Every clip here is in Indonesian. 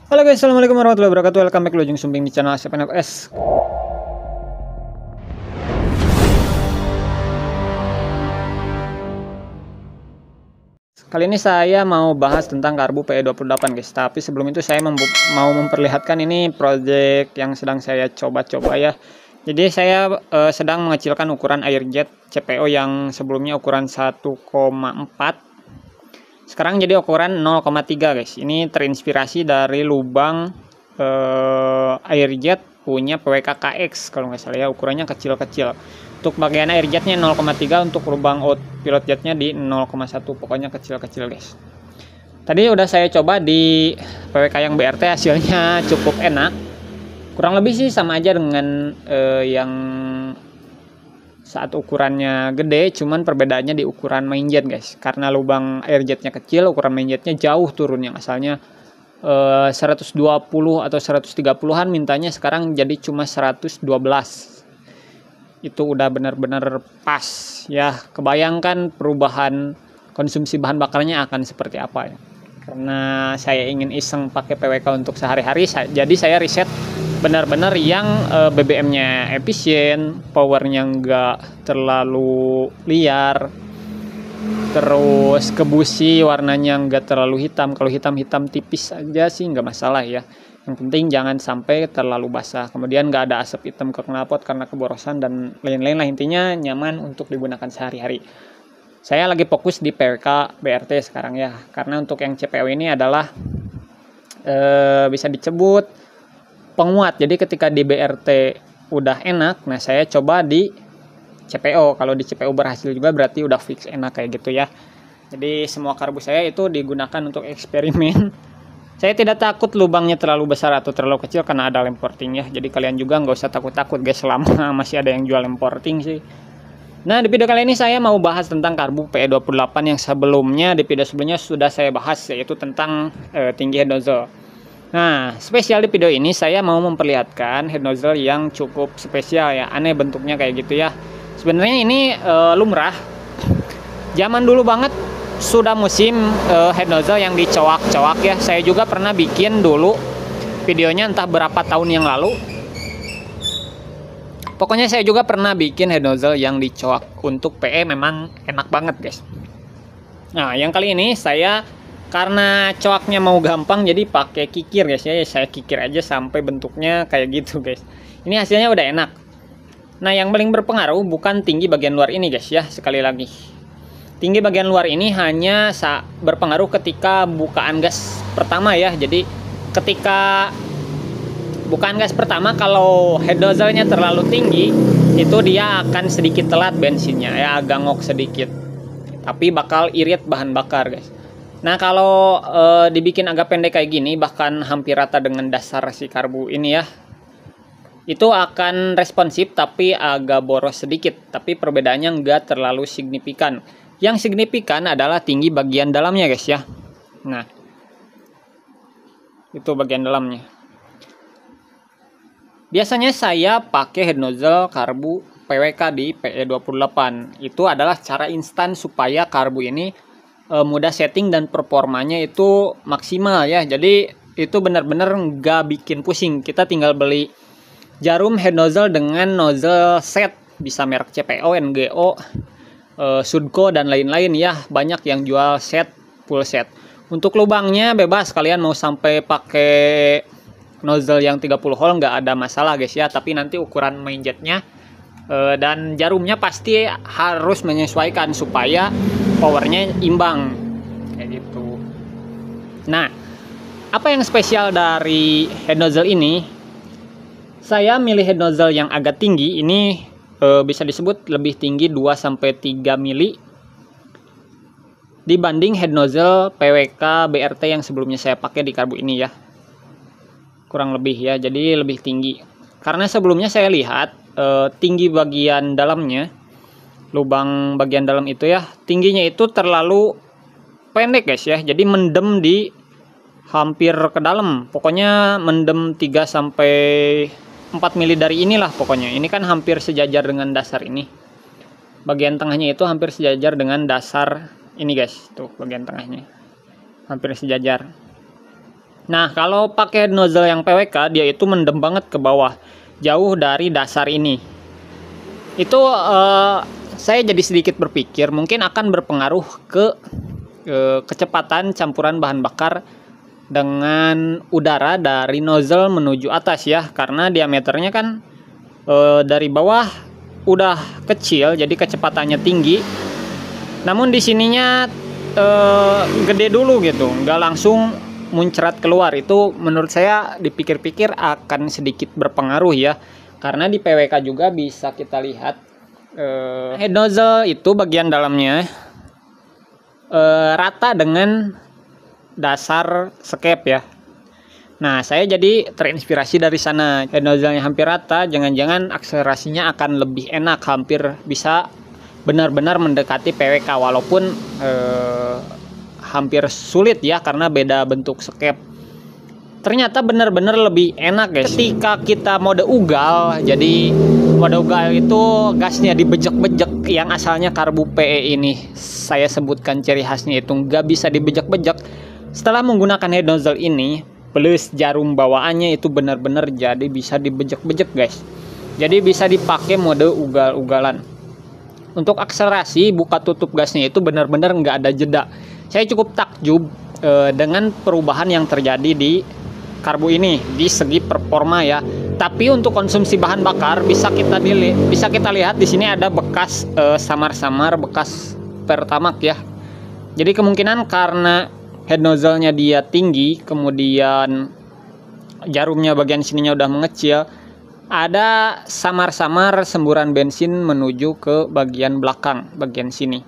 Halo guys, assalamualaikum warahmatullahi wabarakatuh. Welcome back to Ujung Sumbing di channel Asep NFS. Kali ini saya mau bahas tentang karbu PE28 guys. Tapi sebelum itu saya mau memperlihatkan ini project yang sedang saya coba-coba ya. Jadi saya sedang mengecilkan ukuran airjet CPO yang sebelumnya ukuran 1,4. Sekarang jadi ukuran 0,3 guys. Ini terinspirasi dari lubang airjet punya PWK KX kalau nggak salah ya, ukurannya kecil-kecil. Untuk bagian airjetnya 0,3, untuk lubang out pilot jetnya di 0,1, pokoknya kecil-kecil guys. Tadi udah saya coba di PWK yang BRT, hasilnya cukup enak. Kurang lebih sih sama aja dengan yang saat ukurannya gede, cuman perbedaannya di ukuran main jet guys. Karena lubang airjetnya kecil, ukuran main jetnya jauh turun, yang asalnya 120 atau 130-an mintanya sekarang jadi cuma 112. Itu udah benar-benar pas ya. Kebayangkan perubahan konsumsi bahan bakarnya akan seperti apa ya. Karena saya ingin iseng pakai PWK untuk sehari-hari, jadi saya riset benar-benar yang BBM-nya efisien, powernya nggak terlalu liar, terus kebusi warnanya nggak terlalu hitam. Kalau hitam-hitam tipis aja sih nggak masalah ya. Yang penting jangan sampai terlalu basah. Kemudian nggak ada asap hitam ke knalpot karena keborosan dan lain-lain lah. Intinya nyaman untuk digunakan sehari-hari. Saya lagi fokus di PWK BRT sekarang ya. Karena untuk yang CPO ini adalah bisa disebut penguat. Jadi ketika di BRT udah enak, nah saya coba di CPO. Kalau di CPO berhasil juga berarti udah fix enak kayak gitu ya. Jadi semua karbu saya itu digunakan untuk eksperimen. Saya tidak takut lubangnya terlalu besar atau terlalu kecil karena ada lem porting ya. Jadi kalian juga nggak usah takut-takut guys selama masih ada yang jual lem porting sih. Nah, di video kali ini saya mau bahas tentang karbu PE28 yang sebelumnya, di video sebelumnya sudah saya bahas, yaitu tentang tinggi head nozzle. Nah, spesial di video ini saya mau memperlihatkan head nozzle yang cukup spesial ya. Aneh bentuknya kayak gitu ya. Sebenarnya ini lumrah. Zaman dulu banget sudah musim head nozzle yang dicowak-cowak ya. Saya juga pernah bikin dulu videonya entah berapa tahun yang lalu. Pokoknya saya juga pernah bikin head nozzle yang dicowak untuk PE, memang enak banget guys. Nah, yang kali ini saya karena coaknya mau gampang jadi pakai kikir guys ya. Saya kikir aja sampai bentuknya kayak gitu guys. Ini hasilnya udah enak. Nah, yang paling berpengaruh bukan tinggi bagian luar ini guys ya, sekali lagi. Tinggi bagian luar ini hanya berpengaruh ketika bukaan gas pertama ya. Jadi ketika bukaan gas pertama, kalau head nozzle-nya terlalu tinggi, itu dia akan sedikit telat bensinnya ya, agak ngok sedikit. Tapi bakal irit bahan bakar guys. Nah, kalau dibikin agak pendek kayak gini, bahkan hampir rata dengan dasar si karbu ini ya, itu akan responsif tapi agak boros sedikit. Tapi perbedaannya nggak terlalu signifikan. Yang signifikan adalah tinggi bagian dalamnya guys ya. Nah, itu bagian dalamnya. Biasanya saya pakai head nozzle karbu PWK di PE28. Itu adalah cara instan supaya karbu ini mudah setting dan performanya itu maksimal ya. Jadi itu benar-benar nggak bikin pusing. Kita tinggal beli jarum head nozzle dengan nozzle set, bisa merek CPO, NGO, Sudco dan lain-lain ya. Banyak yang jual set, full set. Untuk lubangnya bebas, kalian mau sampai pakai nozzle yang 30 hole nggak ada masalah guys ya. Tapi nanti ukuran main jetnya dan jarumnya pasti harus menyesuaikan supaya powernya imbang kayak gitu. Nah, apa yang spesial dari head nozzle ini? Saya milih head nozzle yang agak tinggi. Ini bisa disebut lebih tinggi 2-3 mili dibanding head nozzle PWK BRT yang sebelumnya saya pakai di karbu ini ya. Kurang lebih ya, jadi lebih tinggi. Karena sebelumnya saya lihat tinggi bagian dalamnya, lubang bagian dalam itu ya, tingginya itu terlalu pendek guys ya. Jadi mendem di hampir ke dalam. Pokoknya mendem 3-4 mili dari inilah pokoknya. Ini kan hampir sejajar dengan dasar ini. Bagian tengahnya itu hampir sejajar dengan dasar ini guys. Tuh bagian tengahnya. Hampir sejajar. Nah, kalau pakai nozzle yang PWK, dia itu mendem banget ke bawah, jauh dari dasar ini. Itu saya jadi sedikit berpikir mungkin akan berpengaruh ke kecepatan campuran bahan bakar dengan udara dari nozzle menuju atas ya, karena diameternya kan dari bawah udah kecil, jadi kecepatannya tinggi. Namun di sininya gede dulu gitu, nggak langsung muncrat keluar. Itu menurut saya dipikir-pikir akan sedikit berpengaruh ya, karena di PWK juga bisa kita lihat head nozzle itu bagian dalamnya rata dengan dasar skep ya. Nah, saya jadi terinspirasi dari sana. Head nozzle-nya hampir rata, jangan-jangan akselerasinya akan lebih enak, hampir bisa benar-benar mendekati PWK, walaupun hampir sulit ya karena beda bentuk skep. Ternyata benar-benar lebih enak guys ketika kita mode ugal. Jadi mode ugal itu gasnya dibejek-bejek, yang asalnya karbu PE ini saya sebutkan ciri khasnya itu nggak bisa dibejek-bejek. Setelah menggunakan head nozzle ini plus jarum bawaannya itu benar-benar jadi bisa dibejek-bejek guys. Jadi bisa dipakai mode ugal-ugalan. Untuk akselerasi buka tutup gasnya itu benar-benar nggak ada jeda. Saya cukup takjub dengan perubahan yang terjadi di karbu ini di segi performa ya. Tapi untuk konsumsi bahan bakar bisa kita lihat di sini ada bekas samar-samar bekas pertamax ya. Jadi kemungkinan karena head nozzle-nya dia tinggi, kemudian jarumnya bagian sininya udah mengecil, ada samar-samar semburan bensin menuju ke bagian belakang, bagian sini.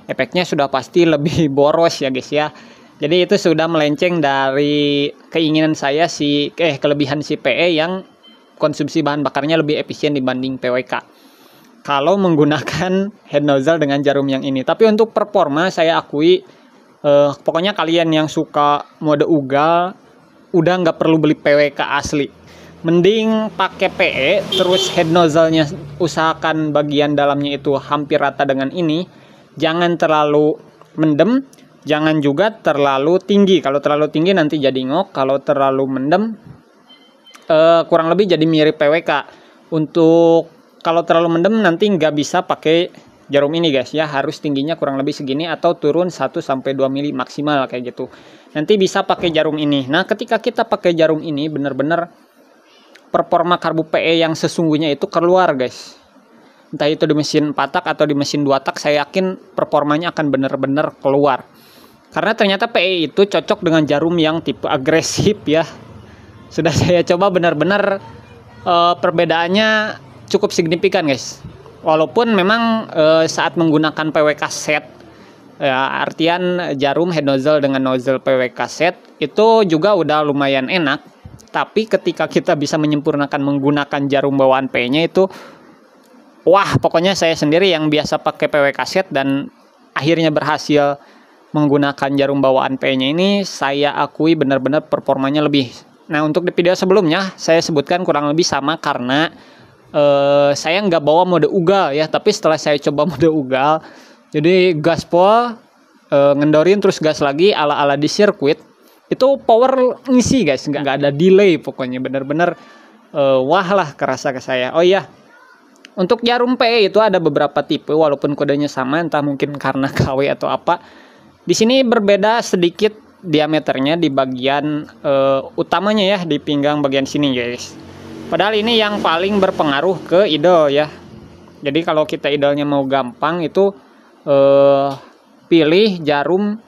Efeknya sudah pasti lebih boros ya guys ya. Jadi itu sudah melenceng dari keinginan saya kelebihan si PE yang konsumsi bahan bakarnya lebih efisien dibanding PWK kalau menggunakan head nozzle dengan jarum yang ini. Tapi untuk performa saya akui pokoknya kalian yang suka mode ugal udah nggak perlu beli PWK asli. Mending pakai PE, terus head nozzle-nya usahakan bagian dalamnya itu hampir rata dengan ini. Jangan terlalu mendem, jangan juga terlalu tinggi. Kalau terlalu tinggi nanti jadi ngok, kalau terlalu mendem kurang lebih jadi mirip PWK. Untuk kalau terlalu mendem nanti nggak bisa pakai jarum ini guys ya, harus tingginya kurang lebih segini atau turun 1-2 mili maksimal kayak gitu. Nanti bisa pakai jarum ini. Nah, ketika kita pakai jarum ini benar-benar performa karbu PE yang sesungguhnya itu keluar guys. Entah itu di mesin 4 tak atau di mesin 2 tak, saya yakin performanya akan benar-benar keluar. Karena ternyata PE itu cocok dengan jarum yang tipe agresif ya. Sudah saya coba benar-benar perbedaannya cukup signifikan guys. Walaupun memang saat menggunakan PWK set ya, artian jarum head nozzle dengan nozzle PWK set itu juga udah lumayan enak. Tapi ketika kita bisa menyempurnakan menggunakan jarum bawaan PE-nya itu wah, pokoknya saya sendiri yang biasa pakai PWK set dan akhirnya berhasil menggunakan jarum bawaan PE-nya ini, saya akui benar-benar performanya lebih. Nah, untuk di video sebelumnya saya sebutkan kurang lebih sama karena saya nggak bawa mode ugal ya, tapi setelah saya coba mode ugal, jadi gaspol, ngendorin terus gas lagi ala-ala di sirkuit, itu power ngisi guys, nggak ada delay, pokoknya bener-bener wah lah kerasa ke saya. Oh iya, untuk jarum PE itu ada beberapa tipe walaupun kodenya sama, entah mungkin karena KW atau apa. Di sini berbeda sedikit diameternya di bagian utamanya ya, di pinggang bagian sini guys. Padahal ini yang paling berpengaruh ke idol ya. Jadi kalau kita idolnya mau gampang itu pilih jarum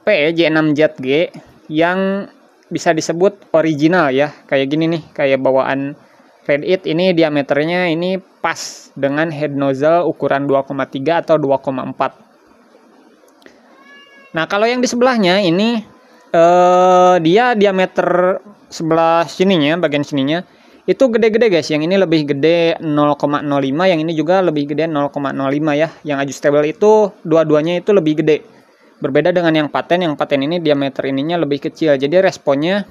PE J6ZG yang bisa disebut original ya. Kayak gini nih, kayak bawaan Red It ini diameternya ini pas dengan head nozzle ukuran 2,3 atau 2,4. Nah, kalau yang di sebelahnya ini dia diameter sebelah sininya, bagian sininya itu gede-gede guys. Yang ini lebih gede 0,05, yang ini juga lebih gede 0,05 ya. Yang adjustable itu dua-duanya itu lebih gede. Berbeda dengan yang paten ini diameter ininya lebih kecil. Jadi responnya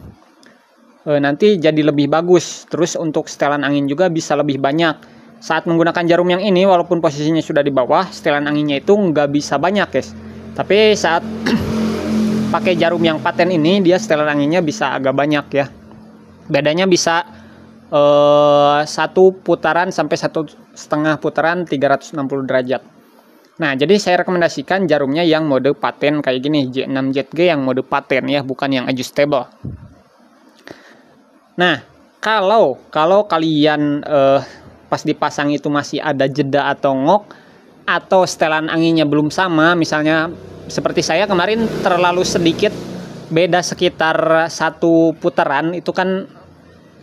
nanti jadi lebih bagus. Terus untuk setelan angin juga bisa lebih banyak. Saat menggunakan jarum yang ini walaupun posisinya sudah di bawah, setelan anginnya itu nggak bisa banyak guys. Tapi saat pakai jarum yang paten ini, dia setelan anginnya bisa agak banyak ya. Bedanya bisa 1 putaran sampai 1,5 putaran 360 derajat. Nah, jadi saya rekomendasikan jarumnya yang mode paten kayak gini, J6ZG yang mode paten ya, bukan yang adjustable. Nah, kalau kalian pas dipasang itu masih ada jeda atau ngok, atau setelan anginnya belum sama, misalnya seperti saya kemarin terlalu sedikit, beda sekitar 1 putaran, itu kan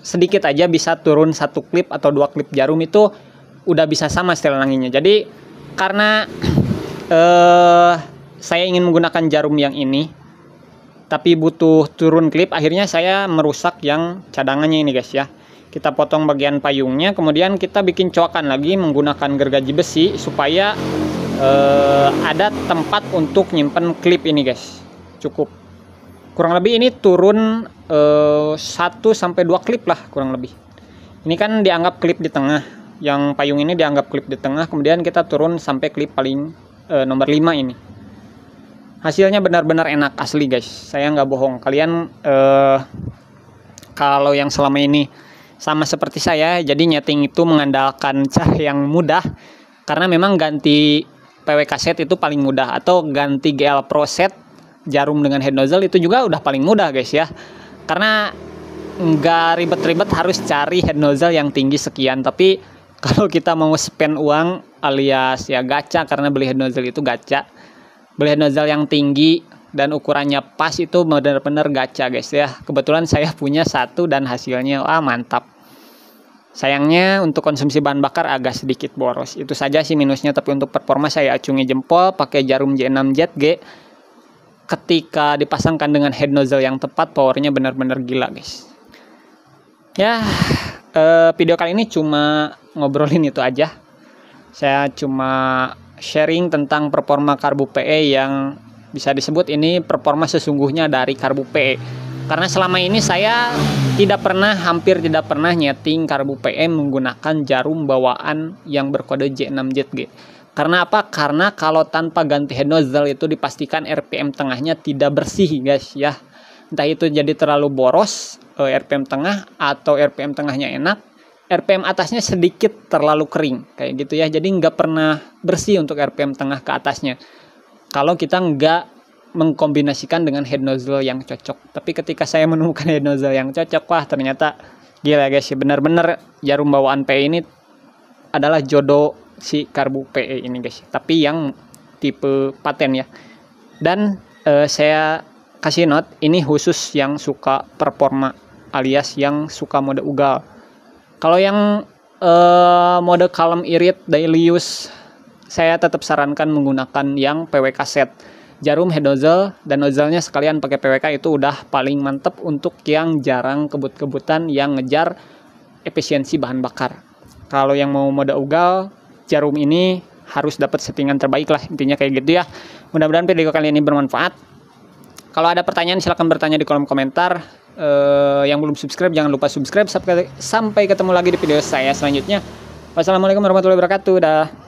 sedikit aja bisa turun 1 klip atau 2 klip jarum, itu udah bisa sama setelan anginnya. Jadi karena saya ingin menggunakan jarum yang ini tapi butuh turun klip, akhirnya saya merusak yang cadangannya ini guys ya. Kita potong bagian payungnya, kemudian kita bikin coakan lagi menggunakan gergaji besi supaya ada tempat untuk nyimpen klip ini guys. Cukup kurang lebih ini turun 1 sampai 2 klip lah kurang lebih. Ini kan dianggap klip di tengah, yang payung ini dianggap klip di tengah, kemudian kita turun sampai klip paling nomor 5 ini. Hasilnya benar-benar enak asli guys, saya nggak bohong. Kalian kalau yang selama ini sama seperti saya, jadi nyeting itu mengandalkan cara yang mudah, karena memang ganti PWK set itu paling mudah, atau ganti GL Pro set jarum dengan head nozzle itu juga udah paling mudah guys ya, karena nggak ribet-ribet harus cari head nozzle yang tinggi sekian. Tapi kalau kita mau spend uang alias ya gacha, karena beli head nozzle itu gacha, beli head nozzle yang tinggi dan ukurannya pas itu benar-benar gacha guys ya. Kebetulan saya punya 1 dan hasilnya mantap. Sayangnya untuk konsumsi bahan bakar agak sedikit boros, itu saja sih minusnya. Tapi untuk performa saya acungi jempol, pakai jarum J6ZG. Ketika dipasangkan dengan head nozzle yang tepat, powernya benar-benar gila guys. Ya, video kali ini cuma ngobrolin itu aja. Saya cuma sharing tentang performa karbu PE yang bisa disebut ini performa sesungguhnya dari karbu PE. Karena selama ini saya hampir tidak pernah nyeting karbu PE menggunakan jarum bawaan yang berkode J6ZG. Karena apa? Karena kalau tanpa ganti head nozzle itu dipastikan RPM tengahnya tidak bersih guys ya. Entah itu jadi terlalu boros RPM tengah, atau RPM tengahnya enak, RPM atasnya sedikit terlalu kering kayak gitu ya. Jadi nggak pernah bersih untuk RPM tengah ke atasnya kalau kita nggak mengkombinasikan dengan head nozzle yang cocok. Tapi ketika saya menemukan head nozzle yang cocok, wah ternyata gila guys, benar-benar jarum bawaan PE ini adalah jodoh si karbu PE ini guys, tapi yang tipe paten ya. Dan saya kasih note, ini khusus yang suka performa alias yang suka mode ugal. Kalau yang mode kalem irit daily use, saya tetap sarankan menggunakan yang PWK set. Jarum head nozzle dan nozzle-nya sekalian pakai PWK itu udah paling mantep untuk yang jarang kebut-kebutan, yang ngejar efisiensi bahan bakar. Kalau yang mau mode ugal, jarum ini harus dapat settingan terbaik lah, intinya kayak gitu ya. Mudah-mudahan video kali ini bermanfaat. Kalau ada pertanyaan silahkan bertanya di kolom komentar. Yang belum subscribe jangan lupa subscribe. Sampai ketemu lagi di video saya selanjutnya. Wassalamualaikum warahmatullahi wabarakatuh. Dah.